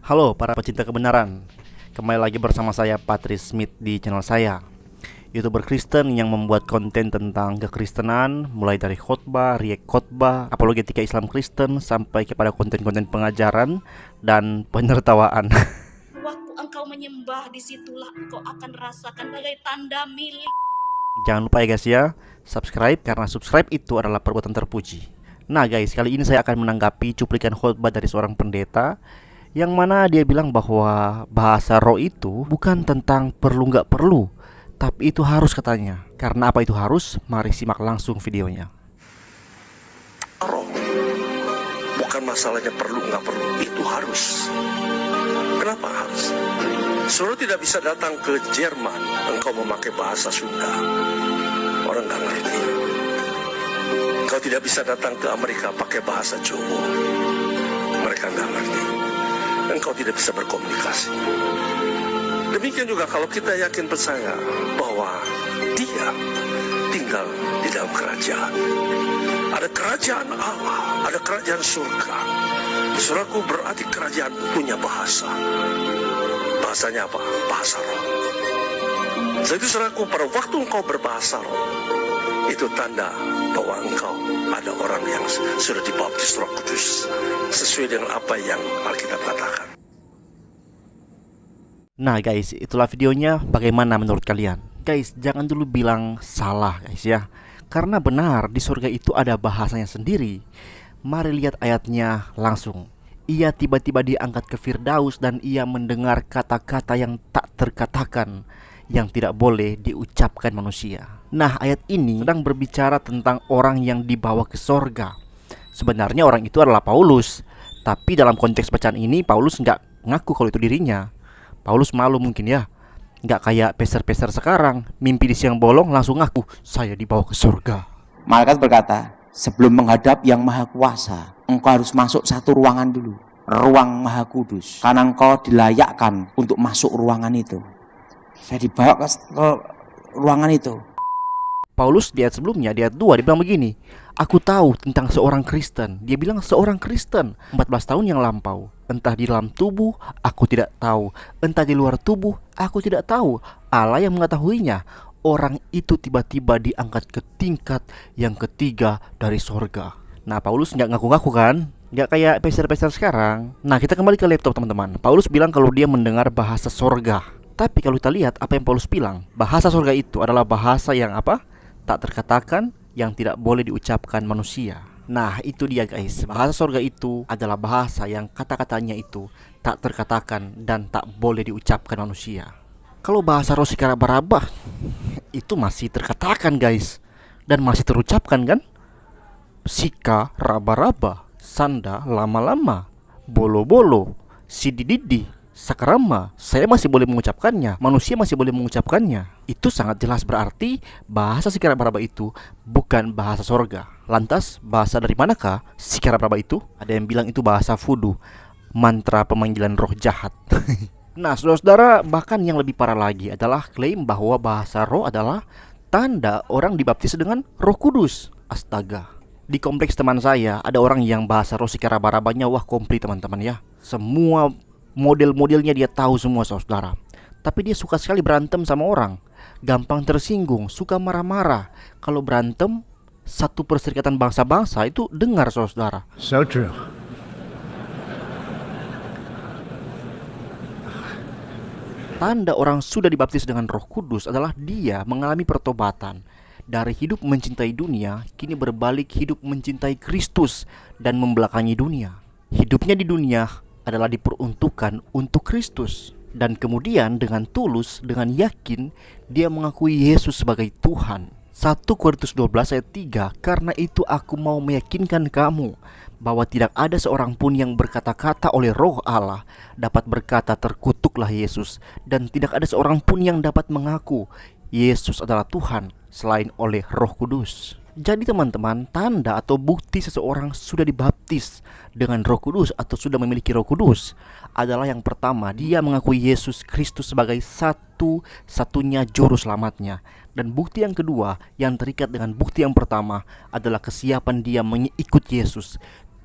Halo para pecinta kebenaran, kembali lagi bersama saya Patrice Smith di channel saya, YouTuber Kristen yang membuat konten tentang kekristenan, mulai dari khotbah, react khotbah, apologetika Islam Kristen, sampai kepada konten-konten pengajaran dan penertawaan. Waktu engkau menyembah, disitulah engkau akan rasakan bagai tanda milik. Jangan lupa ya guys ya, subscribe karena subscribe itu adalah perbuatan terpuji. Nah guys, kali ini saya akan menanggapi cuplikan khotbah dari seorang pendeta yang mana dia bilang bahwa bahasa roh itu bukan tentang perlu nggak perlu, tapi itu harus katanya. Karena apa itu harus? Mari simak langsung videonya. Roh bukan masalahnya perlu nggak perlu, itu harus. Kenapa harus? Saudara tidak bisa datang ke Jerman engkau memakai bahasa Sunda, orang nggak ngerti. Engkau tidak bisa datang ke Amerika pakai bahasa Jawa, mereka nggak ngerti. Engkau tidak bisa berkomunikasi. Demikian juga kalau kita yakin percaya bahwa Dia tinggal di dalam kerajaan. Ada kerajaan Allah, ada kerajaan surga. Saudaraku, berarti kerajaan punya bahasa. Bahasanya apa? Bahasa roh. Jadi saudaraku, pada waktu engkau berbahasa roh, itu tanda bahwa engkau ada orang yang sudah dibaptis Roh Kudus sesuai dengan apa yang Alkitab katakan. Nah guys, itulah videonya. Bagaimana menurut kalian? Guys, jangan dulu bilang salah guys ya, karena benar di surga itu ada bahasanya sendiri. Mari lihat ayatnya langsung. Ia tiba-tiba diangkat ke Firdaus dan ia mendengar kata-kata yang tak terkatakan, yang tidak boleh diucapkan manusia. Nah, ayat ini sedang berbicara tentang orang yang dibawa ke sorga. Sebenarnya orang itu adalah Paulus, tapi dalam konteks bacaan ini Paulus nggak ngaku kalau itu dirinya. Paulus malu mungkin ya, nggak kayak peser-peser sekarang, mimpi di siang bolong langsung ngaku saya dibawa ke sorga. Malaikat berkata, sebelum menghadap yang maha kuasa, engkau harus masuk satu ruangan dulu, ruang maha kudus, karena engkau dilayakkan untuk masuk ruangan itu. Saya dibawa ke ruangan itu. Paulus di ayat sebelumnya, di ayat 2, dia bilang begini, aku tahu tentang seorang Kristen. Dia bilang seorang Kristen 14 tahun yang lampau. Entah di dalam tubuh, aku tidak tahu. Entah di luar tubuh, aku tidak tahu. Allah yang mengetahuinya. Orang itu tiba-tiba diangkat ke tingkat yang ketiga dari sorga. Nah, Paulus nggak ngaku-ngaku kan? Nggak kayak peser-peser sekarang. Nah, kita kembali ke laptop teman-teman. Paulus bilang kalau dia mendengar bahasa sorga. Tapi kalau kita lihat apa yang Paulus bilang, bahasa sorga itu adalah bahasa yang apa? Tak terkatakan, yang tidak boleh diucapkan manusia. Nah, itu dia guys. Bahasa sorga itu adalah bahasa yang kata-katanya itu tak terkatakan dan tak boleh diucapkan manusia. Kalau bahasa Rosika Raba-Raba itu masih terkatakan guys, dan masih terucapkan kan? Sika raba-raba, sanda lama-lama, bolo-bolo, sidididi, sakrama, saya masih boleh mengucapkannya, manusia masih boleh mengucapkannya. Itu sangat jelas berarti bahasa Sika Raba-Raba itu bukan bahasa sorga. Lantas bahasa dari manakah Sika Raba-Raba itu? Ada yang bilang itu bahasa voodoo, mantra pemanggilan roh jahat. Nah, saudara-saudara, bahkan yang lebih parah lagi adalah klaim bahwa bahasa roh adalah tanda orang dibaptis dengan Roh Kudus. Astaga. Di kompleks teman saya ada orang yang bahasa roh Sika Raba-Rabanya wah komplit teman-teman ya. Semua model-modelnya dia tahu semua saudara. Tapi dia suka sekali berantem sama orang. Gampang tersinggung, suka marah-marah. Kalau berantem, satu perserikatan bangsa-bangsa itu dengar saudara. So true. Tanda orang sudah dibaptis dengan Roh Kudus adalah dia mengalami pertobatan. Dari hidup mencintai dunia, kini berbalik hidup mencintai Kristus dan membelakangi dunia. Hidupnya di dunia adalah diperuntukkan untuk Kristus. Dan kemudian dengan tulus, dengan yakin, dia mengakui Yesus sebagai Tuhan. 1 Korintus 12 ayat 3, karena itu aku mau meyakinkan kamu bahwa tidak ada seorang pun yang berkata-kata oleh Roh Allah dapat berkata terkutuklah Yesus, dan tidak ada seorang pun yang dapat mengaku Yesus adalah Tuhan selain oleh Roh Kudus. Jadi teman-teman, tanda atau bukti seseorang sudah dibaptis dengan Roh Kudus atau sudah memiliki Roh Kudus adalah yang pertama, dia mengakui Yesus Kristus sebagai satu-satunya juru selamatnya. Dan bukti yang kedua yang terikat dengan bukti yang pertama adalah kesiapan dia mengikut Yesus.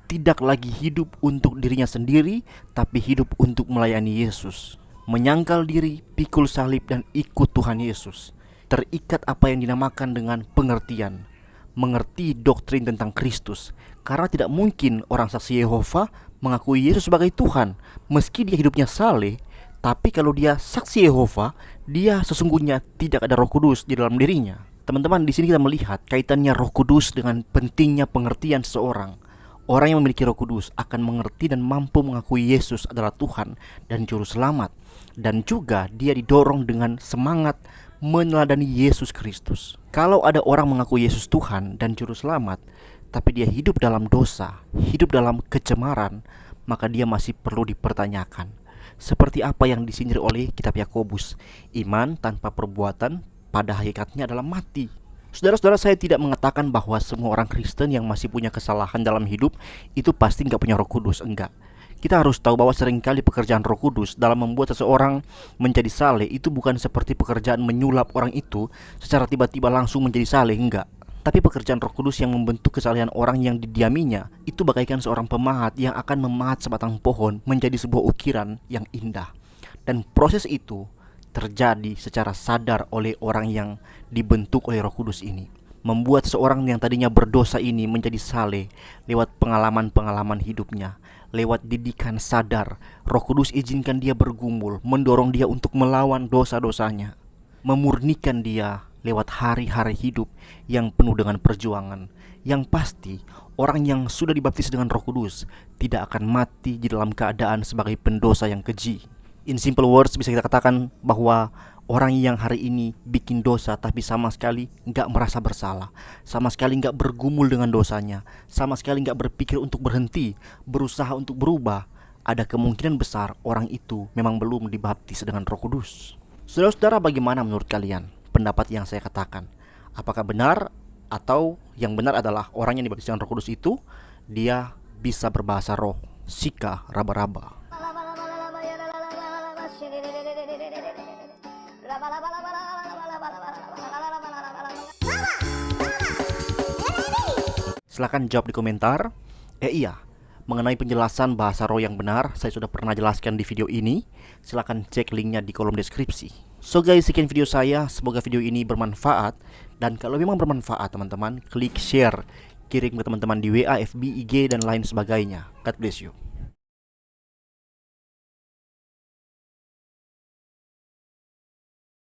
tidak lagi hidup untuk dirinya sendiri, tapi hidup untuk melayani Yesus. Menyangkal diri, pikul salib, dan ikut Tuhan Yesus. Terikat apa yang dinamakan dengan pengertian. Mengerti doktrin tentang Kristus. Karena tidak mungkin orang saksi Yehova mengakui Yesus sebagai Tuhan, meski dia hidupnya saleh. Tapi kalau dia saksi Yehova, dia sesungguhnya tidak ada Roh Kudus di dalam dirinya. Teman-teman, di sini kita melihat kaitannya Roh Kudus dengan pentingnya pengertian seseorang. Orang yang memiliki Roh Kudus akan mengerti dan mampu mengakui Yesus adalah Tuhan dan Juru Selamat. Dan juga dia didorong dengan semangat meneladani Yesus Kristus. Kalau ada orang mengaku Yesus Tuhan dan Juru Selamat, tapi dia hidup dalam dosa, hidup dalam kecemaran, maka dia masih perlu dipertanyakan. Seperti apa yang disindir oleh kitab Yakobus, iman tanpa perbuatan pada hakikatnya adalah mati. Saudara-saudara, saya tidak mengatakan bahwa semua orang Kristen yang masih punya kesalahan dalam hidup itu pasti nggak punya Roh Kudus, enggak. Kita harus tahu bahwa seringkali pekerjaan Roh Kudus dalam membuat seseorang menjadi saleh itu bukan seperti pekerjaan menyulap orang itu secara tiba-tiba langsung menjadi saleh, enggak. Tapi pekerjaan Roh Kudus yang membentuk kesalehan orang yang didiaminya itu bagaikan seorang pemahat yang akan memahat sebatang pohon menjadi sebuah ukiran yang indah. Dan proses itu terjadi secara sadar oleh orang yang dibentuk oleh Roh Kudus ini. Membuat seorang yang tadinya berdosa ini menjadi saleh lewat pengalaman-pengalaman hidupnya, lewat didikan sadar. Roh Kudus izinkan dia bergumul, mendorong dia untuk melawan dosa-dosanya, memurnikan dia lewat hari-hari hidup yang penuh dengan perjuangan. Yang pasti, orang yang sudah dibaptis dengan Roh Kudus tidak akan mati di dalam keadaan sebagai pendosa yang keji. In simple words, bisa kita katakan bahwa orang yang hari ini bikin dosa tapi sama sekali nggak merasa bersalah, sama sekali nggak bergumul dengan dosanya, sama sekali nggak berpikir untuk berhenti, berusaha untuk berubah, ada kemungkinan besar orang itu memang belum dibaptis dengan Roh Kudus. Saudara-saudara, bagaimana menurut kalian pendapat yang saya katakan? Apakah benar, atau yang benar adalah orang yang dibaptis dengan Roh Kudus itu dia bisa berbahasa roh, sika, raba-raba? Silahkan jawab di komentar. Iya, mengenai penjelasan bahasa roh yang benar saya sudah pernah jelaskan di video ini. Silahkan cek linknya di kolom deskripsi. So guys, sekian video saya. Semoga video ini bermanfaat. Dan kalau memang bermanfaat teman-teman, klik share, kirim ke teman-teman di WA, FB, IG, dan lain sebagainya. God bless you.